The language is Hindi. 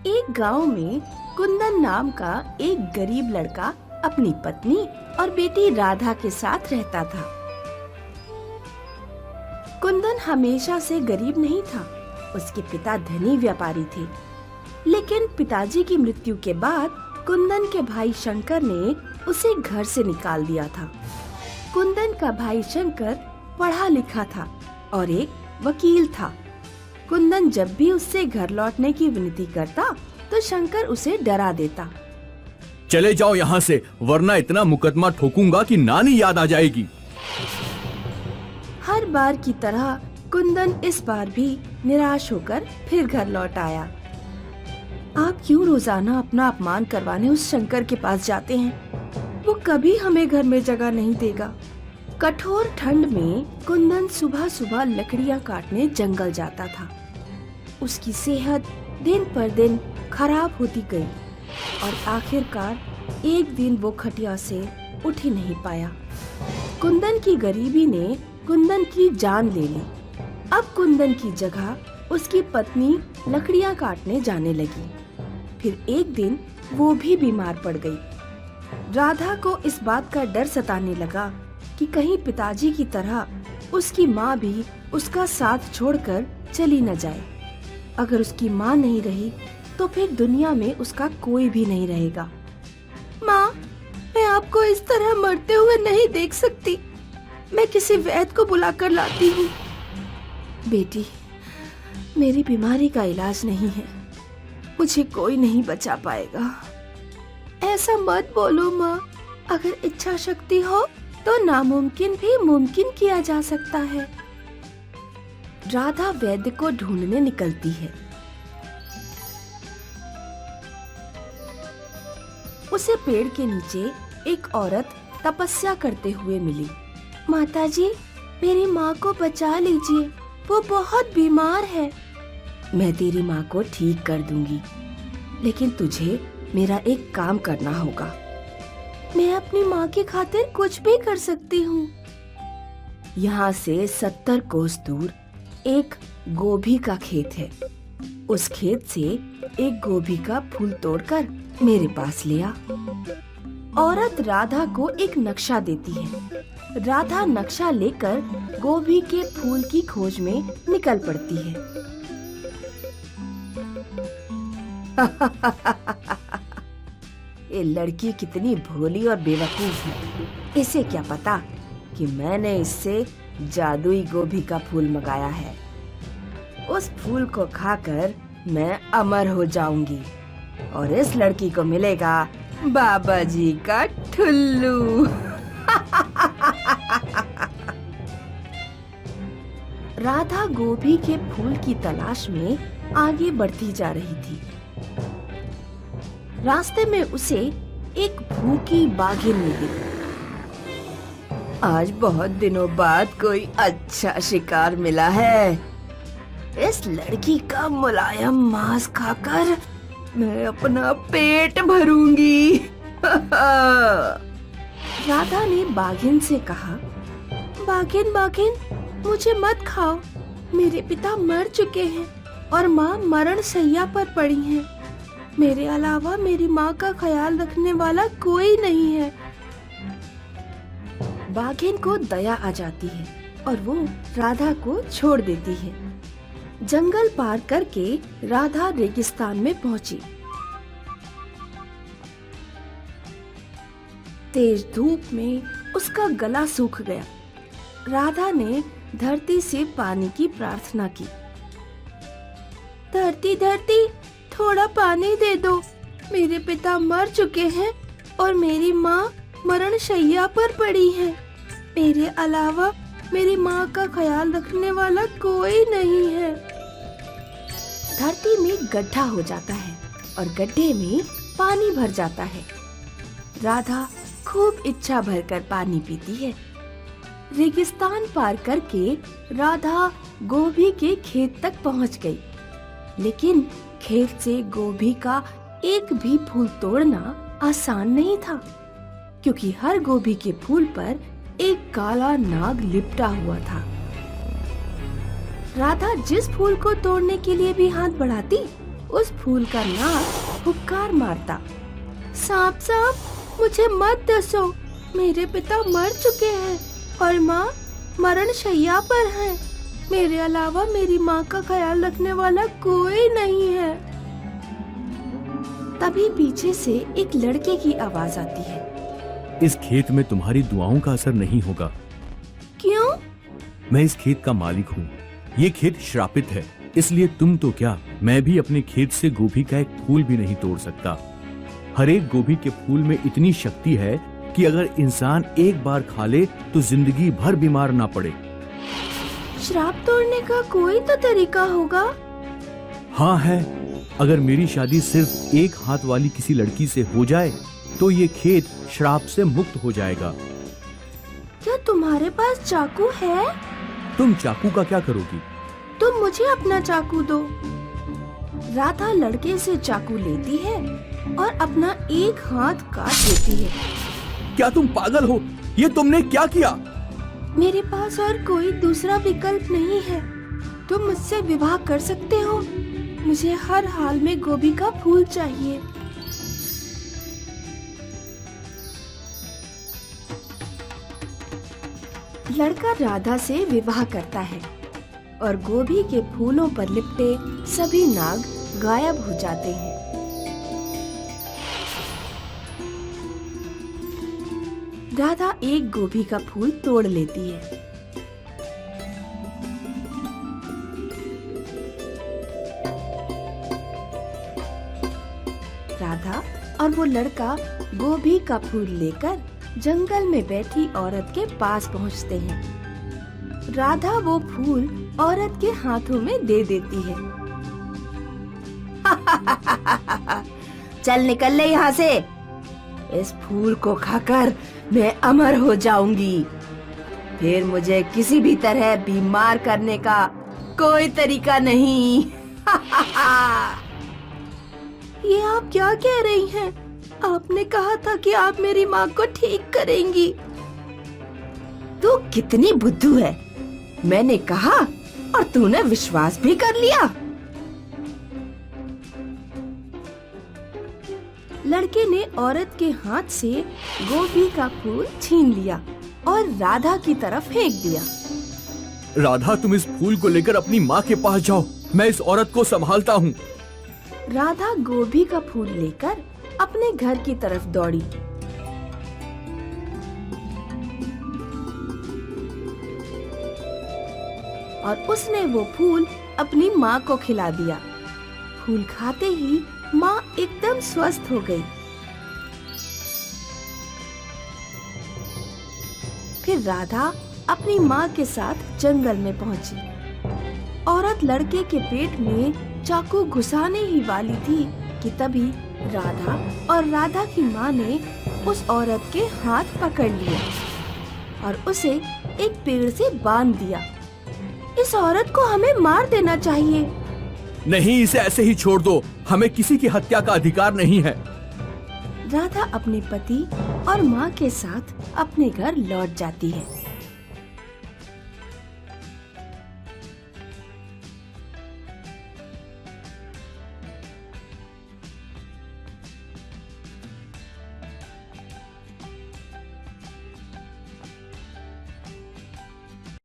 एक गांव में कुंदन नाम का एक गरीब लड़का अपनी पत्नी और बेटी राधा के साथ रहता था। कुंदन हमेशा से गरीब नहीं था। उसके पिता धनी व्यापारी थे, लेकिन पिताजी की मृत्यु के बाद कुंदन के भाई शंकर ने उसे घर से निकाल दिया था। कुंदन का भाई शंकर पढ़ा लिखा था और एक वकील था। कुंदन जब भी उससे घर लौटने की विनती करता तो शंकर उसे डरा देता। चले जाओ यहाँ से, वरना इतना मुकदमा ठोकूंगा कि नानी याद आ जाएगी। हर बार की तरह कुंदन इस बार भी निराश होकर फिर घर लौट आया। आप क्यों रोजाना अपना अपमान करवाने उस शंकर के पास जाते हैं? वो कभी हमें घर में जगह नहीं देगा। कठोर ठंड में कुंदन सुबह सुबह लकड़ियाँ काटने जंगल जाता था। उसकी सेहत दिन पर दिन खराब होती गई और आखिरकार एक दिन वो खटिया से उठ ही नहीं पाया। कुंदन की गरीबी ने कुंदन की जान ले ली। अब कुंदन की जगह उसकी पत्नी लकड़ियाँ काटने जाने लगी। फिर एक दिन वो भी बीमार पड़ गई। राधा को इस बात का डर सताने लगा कि कहीं पिताजी की तरह उसकी माँ भी उसका साथ छोड़कर चली न जाए। अगर उसकी माँ नहीं रही तो फिर दुनिया में उसका कोई भी नहीं रहेगा। माँ, मैं आपको इस तरह मरते हुए नहीं देख सकती। मैं किसी वैद्य को बुलाकर लाती हूँ। बेटी, मेरी बीमारी का इलाज नहीं है। मुझे कोई नहीं बचा पाएगा। ऐसा मत बोलो माँ। अगर इच्छा शक्ति हो तो नामुमकिन भी मुमकिन किया जा सकता है। राधा वैद्य को ढूंढने निकलती है। उसे पेड़ के नीचे एक औरत तपस्या करते हुए मिली। माताजी, मेरी माँ को बचा लीजिए, वो बहुत बीमार है। मैं तेरी माँ को ठीक कर दूंगी, लेकिन तुझे मेरा एक काम करना होगा। मैं अपनी माँ की खातिर कुछ भी कर सकती हूँ। यहाँ से 70 कोस दूर एक गोभी का खेत है। उस खेत से एक गोभी का फूल तोड़कर मेरे पास ले आ। औरत राधा को एक नक्शा देती है। राधा नक्शा लेकर गोभी के फूल की खोज में निकल पड़ती है। ये लड़की कितनी भोली और बेवकूफ है। इसे क्या पता कि मैंने इससे जादुई गोभी का फूल मंगाया है। उस फूल को खाकर मैं अमर हो जाऊंगी और इस लड़की को मिलेगा बाबा जी का ठुल्लू। राधा गोभी के फूल की तलाश में आगे बढ़ती जा रही थी। रास्ते में उसे एक भूखी बाघिन मिली। आज बहुत दिनों बाद कोई अच्छा शिकार मिला है। इस लड़की का मुलायम मांस खाकर मैं अपना पेट भरूंगी। राधा ने बाघिन से कहा, बाघिन बाघिन, मुझे मत खाओ। मेरे पिता मर चुके हैं और माँ मरण शैया पर पड़ी है। मेरे अलावा मेरी माँ का ख्याल रखने वाला कोई नहीं है। बाघिन को दया आ जाती है और वो राधा को छोड़ देती है। जंगल पार करके राधा रेगिस्तान में पहुंची। तेज धूप में उसका गला सूख गया। राधा ने धरती से पानी की प्रार्थना की। धरती धरती, थोड़ा पानी दे दो। मेरे पिता मर चुके हैं और मेरी माँ मरण शैया पर पड़ी है। मेरे अलावा मेरी माँ का ख्याल रखने वाला कोई नहीं है। धरती में गड्ढा हो जाता है और गड्ढे में पानी भर जाता है। राधा खूब इच्छा भरकर पानी पीती है। रेगिस्तान पार करके राधा गोभी के खेत तक पहुंच गई, लेकिन खेत से गोभी का एक भी फूल तोड़ना आसान नहीं था, क्योंकि हर गोभी के फूल पर एक काला नाग लिपटा हुआ था। राधा जिस फूल को तोड़ने के लिए भी हाथ बढ़ाती, उस फूल का नाक हुक्कार मारता। सांप सांप, मुझे मत डसो, मेरे पिता मर चुके हैं और माँ मरण शैया पर है। मेरे अलावा मेरी माँ का ख्याल रखने वाला कोई नहीं है। तभी पीछे से एक लड़के की आवाज आती है। इस खेत में तुम्हारी दुआओं का असर नहीं होगा। क्यों? मैं इस खेत का मालिक हूँ। ये खेत श्रापित है, इसलिए तुम तो क्या, मैं भी अपने खेत से गोभी का एक फूल भी नहीं तोड़ सकता। हर एक गोभी के फूल में इतनी शक्ति है कि अगर इंसान एक बार खा ले तो जिंदगी भर बीमार ना पड़े। श्राप तोड़ने का कोई तो तरीका होगा। हाँ है, अगर मेरी शादी सिर्फ एक हाथ वाली किसी लड़की से हो जाए तो ये खेत श्राप से मुक्त हो जाएगा। क्या तुम्हारे पास चाकू है? तुम चाकू का क्या करोगी? तुम मुझे अपना चाकू दो। राधा लड़के से चाकू लेती है और अपना एक हाथ काट देती है। क्या तुम पागल हो? ये तुमने क्या किया? मेरे पास और कोई दूसरा विकल्प नहीं है। तुम मुझसे विवाह कर सकते हो। मुझे हर हाल में गोभी का फूल चाहिए। लड़का राधा से विवाह करता है और गोभी के फूलों पर लिपटे सभी नाग गायब हो जाते हैं। राधा एक गोभी का फूल तोड़ लेती है। राधा और वो लड़का गोभी का फूल लेकर जंगल में बैठी औरत के पास पहुंचते हैं। राधा वो फूल औरत के हाथों में दे देती है। चल निकल ले यहाँ से। इस फूल को खाकर मैं अमर हो जाऊंगी। फिर मुझे किसी भी तरह बीमार करने का कोई तरीका नहीं। ये आप क्या कह रही हैं? आपने कहा था कि आप मेरी माँ को ठीक करेंगी। तू कितनी बुद्धू है। मैंने कहा और तूने विश्वास भी कर लिया। लड़के ने औरत के हाथ से गोभी का फूल छीन लिया और राधा की तरफ फेंक दिया। राधा, तुम इस फूल को लेकर अपनी माँ के पास जाओ, मैं इस औरत को संभालता हूँ। राधा गोभी का फूल लेकर अपने घर की तरफ दौड़ी। और उसने वो फूल अपनी माँ को खिला दिया। फूल खाते ही माँ एकदम स्वस्थ हो गई। फिर राधा अपनी माँ के साथ जंगल में पहुंची। औरत लड़के के पेट में चाकू घुसाने ही वाली थी कि तभी राधा और राधा की माँ ने उस औरत के हाथ पकड़ लिए और उसे एक पेड़ से बांध दिया। इस औरत को हमें मार देना चाहिए। नहीं, इसे ऐसे ही छोड़ दो, हमें किसी की हत्या का अधिकार नहीं है। राधा अपने पति और माँ के साथ अपने घर लौट जाती है।